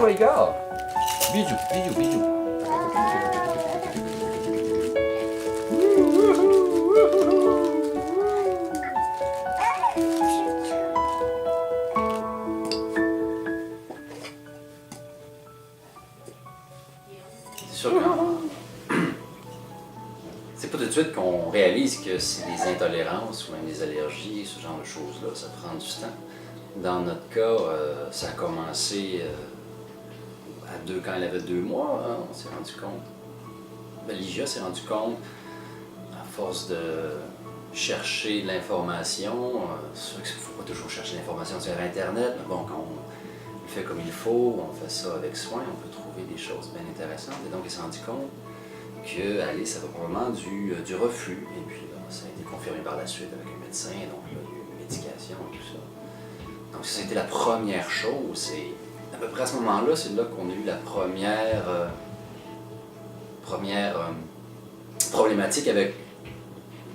regarde. Bijou, bijou, bijou. C'est sûr que c'est pas tout de suite qu'on réalise que c'est des intolérances ou même des allergies, ce genre de choses-là. Ça prend du temps. Dans notre cas, ça a commencé quand elle avait 2 mois, hein, on s'est rendu compte. Ligia s'est rendu compte, à force de chercher l'information, c'est sûr qu'il ne faut pas toujours chercher l'information sur Internet, mais bon, quand on le fait comme il faut, on fait ça avec soin, on peut trouver des choses bien intéressantes. Et donc, elle s'est rendu compte qu'Alice avait probablement du reflux. Et puis là, ça a été confirmé par la suite avec un médecin, donc là, il y a eu une médication et tout ça. Donc, ça a été la première chose. Et à peu près à ce moment-là, c'est là qu'on a eu la première problématique avec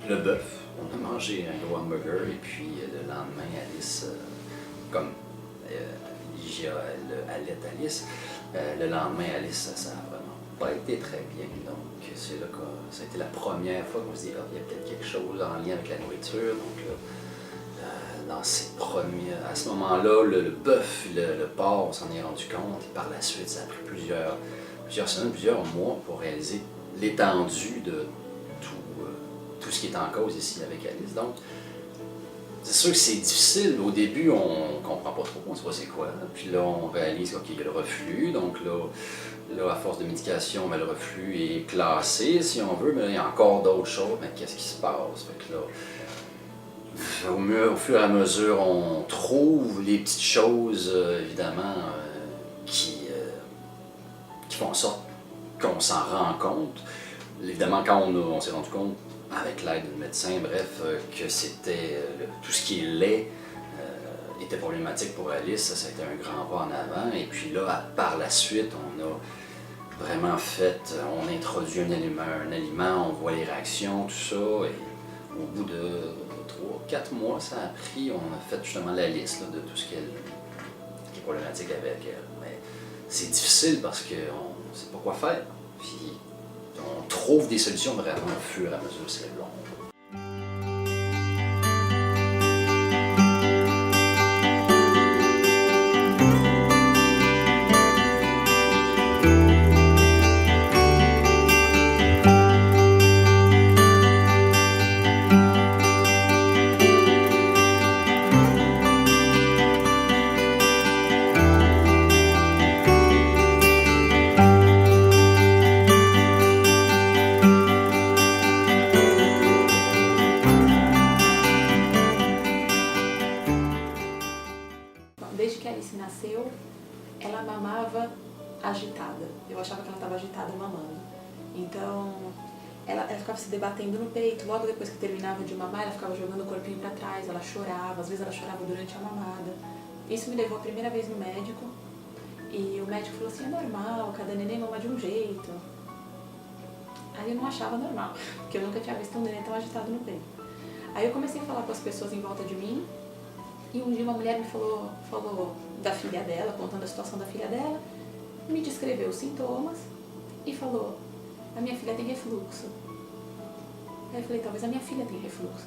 le bœuf. On a mangé un gros hamburger et puis le lendemain, Alice, comme Ligia, elle allait Alice, le lendemain, Alice, ça n'a vraiment pas été très bien. Donc, c'est là que ça a été la première fois qu'on se dit, il y a peut-être quelque chose en lien avec la nourriture. Donc, là, dans à ce moment-là, le bœuf, le porc, on s'en est rendu compte. Et par la suite, ça a pris plusieurs semaines, plusieurs mois pour réaliser l'étendue de tout ce qui est en cause ici avec Alice. Donc, c'est sûr que c'est difficile. Au début, on ne comprend pas trop, on ne sait pas c'est quoi. Puis là, on réalise qu'il y a le reflux. Donc là, à force de médication, le reflux est classé, si on veut, mais là, il y a encore d'autres choses. Mais qu'est-ce qui se passe? Fait que là, au fur et à mesure, on trouve les petites choses, évidemment, qui font en sorte qu'on s'en rend compte. Évidemment, quand on s'est rendu compte, avec l'aide d'un médecin, bref, que c'était tout ce qui est lait était problématique pour Alice, ça a été un grand pas en avant. Et puis là, par la suite, on a vraiment on a introduit un aliment, on voit les réactions, tout ça. Et au bout de 3-4 mois, ça a pris, on a fait justement la liste là, de tout ce qui est problématique avec elle. Mais c'est difficile parce qu'on ne sait pas quoi faire. Puis on trouve des solutions vraiment au fur et à mesure, c'est long. Desde que a Alice nasceu, ela mamava agitada. Eu achava que ela estava agitada mamando. Então, ela ficava se debatendo no peito. Logo depois que terminava de mamar, ela ficava jogando o corpinho para trás, ela chorava. Às vezes ela chorava durante a mamada. Isso me levou a primeira vez no médico. E o médico falou assim, é normal, cada neném mama de um jeito. Aí eu não achava normal, porque eu nunca tinha visto um neném tão agitado no peito. Aí eu comecei a falar com as pessoas em volta de mim. E um dia uma mulher me falou da filha dela, contando a situação da filha dela, me descreveu os sintomas e falou, a minha filha tem refluxo. Aí eu falei, talvez a minha filha tenha refluxo.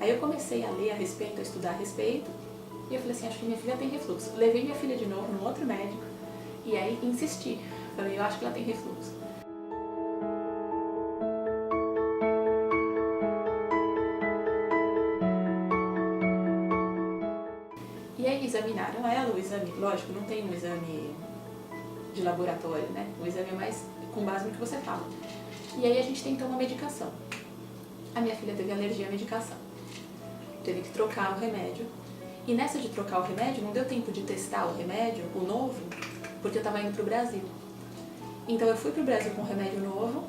Aí eu comecei a ler a respeito, a estudar a respeito, e eu falei assim, acho que minha filha tem refluxo. Levei minha filha de novo num outro médico, e aí insisti. Falei, eu acho que ela tem refluxo. E aí examinaram ela, o exame, lógico, não tem um exame de laboratório, né? O exame é mais com base no que você fala. E aí a gente tentou uma medicação. A minha filha teve alergia à medicação. Teve que trocar o remédio. E nessa de trocar o remédio, não deu tempo de testar o remédio, o novo, porque eu estava indo para o Brasil. Então eu fui para o Brasil com um remédio novo,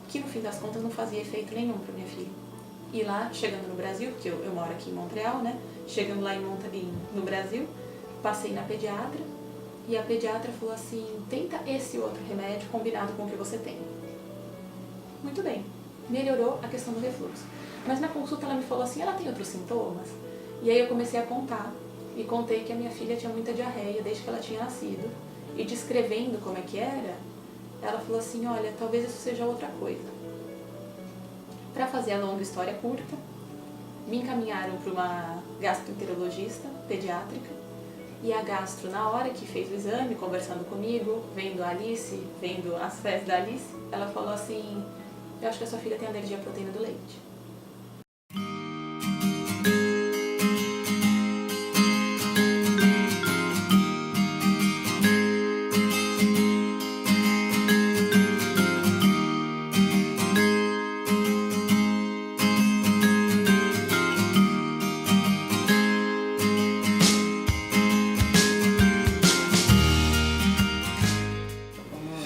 que no fim das contas não fazia efeito nenhum para minha filha. E lá, chegando no Brasil, porque eu moro aqui em Montreal, né? Chegando lá no Brasil, passei na pediatra e a pediatra falou assim, tenta esse outro remédio combinado com o que você tem. Muito bem, melhorou a questão do refluxo. Mas na consulta ela me falou assim, ela tem outros sintomas? E aí eu comecei a contar e contei que a minha filha tinha muita diarreia desde que ela tinha nascido E descrevendo como é que era, ela falou assim, olha, talvez isso seja outra coisa. Para fazer a longa história curta, me encaminharam para uma gastroenterologista pediátrica, e a gastro, na hora que fez o exame, conversando comigo, vendo a Alice, vendo as fezes da Alice, ela falou assim, eu acho que a sua filha tem alergia à proteína do leite.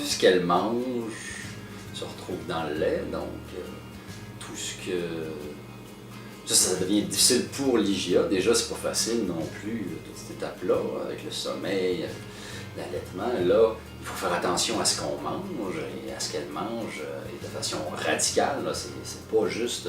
Ce qu'elle mange se retrouve dans le lait, donc tout ce que... Ça devient difficile pour Ligia. Déjà, c'est pas facile non plus, toute cette étape-là, avec le sommeil, l'allaitement. Là, il faut faire attention à ce qu'on mange et à ce qu'elle mange et de façon radicale. C'est pas juste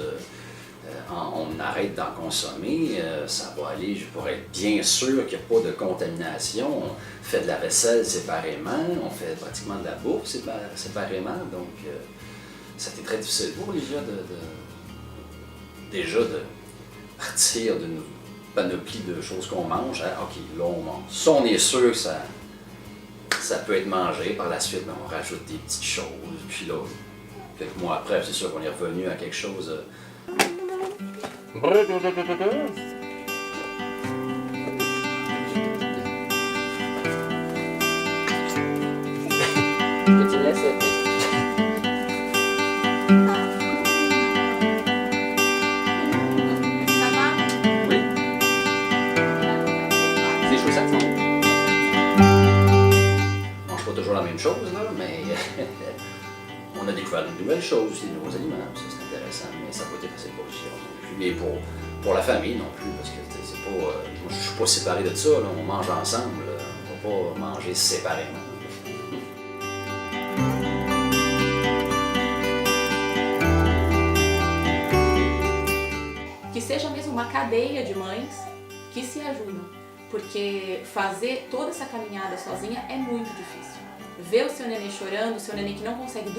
on arrête d'en consommer, ça va aller pour être bien sûr qu'il n'y a pas de contamination. On fait de la vaisselle séparément, on fait pratiquement de la bouffe séparément. Donc, ça a été très difficile pour Ligia déjà de partir d'une panoplie de choses qu'on mange. Hein? OK, là on mange. Ça, on est sûr que ça peut être mangé. Par la suite, on rajoute des petites choses. Puis là, quelques mois après, c'est sûr qu'on est revenu à quelque chose. Que tu laisses. Oui. C'est chaud, ça te semble. On mange pas toujours la même chose, là, mais on a découvert de nouvelles choses, des nouveaux aliments. Ça, c'est intéressant, mais ça n'a pas été facile pour Ligia non plus. Mais pour la famille non plus, parce que c'est pas. Moi, je suis pas séparé de ça, là, on mange ensemble, là. On va pas manger séparément. Que seja mesmo uma cadeia de mães que se ajudam, porque fazer toda essa caminhada sozinha é muito difícil. Ver o seu neném chorando, o seu neném que não consegue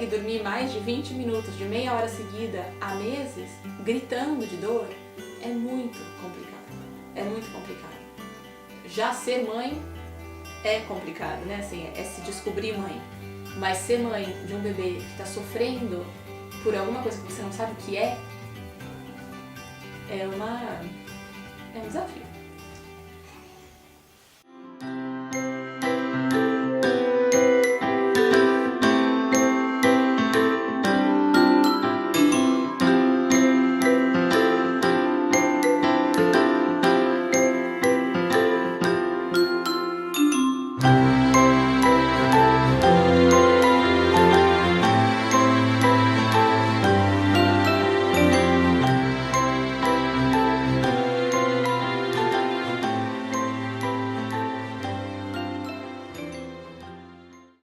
dormir mais de 20 minutos, de meia hora seguida, há meses, gritando de dor, é muito complicado. É muito complicado. Já ser mãe é complicado, né? Assim, é se descobrir mãe. Mas ser mãe de um bebê que está sofrendo por alguma coisa que você não sabe o que é um desafio.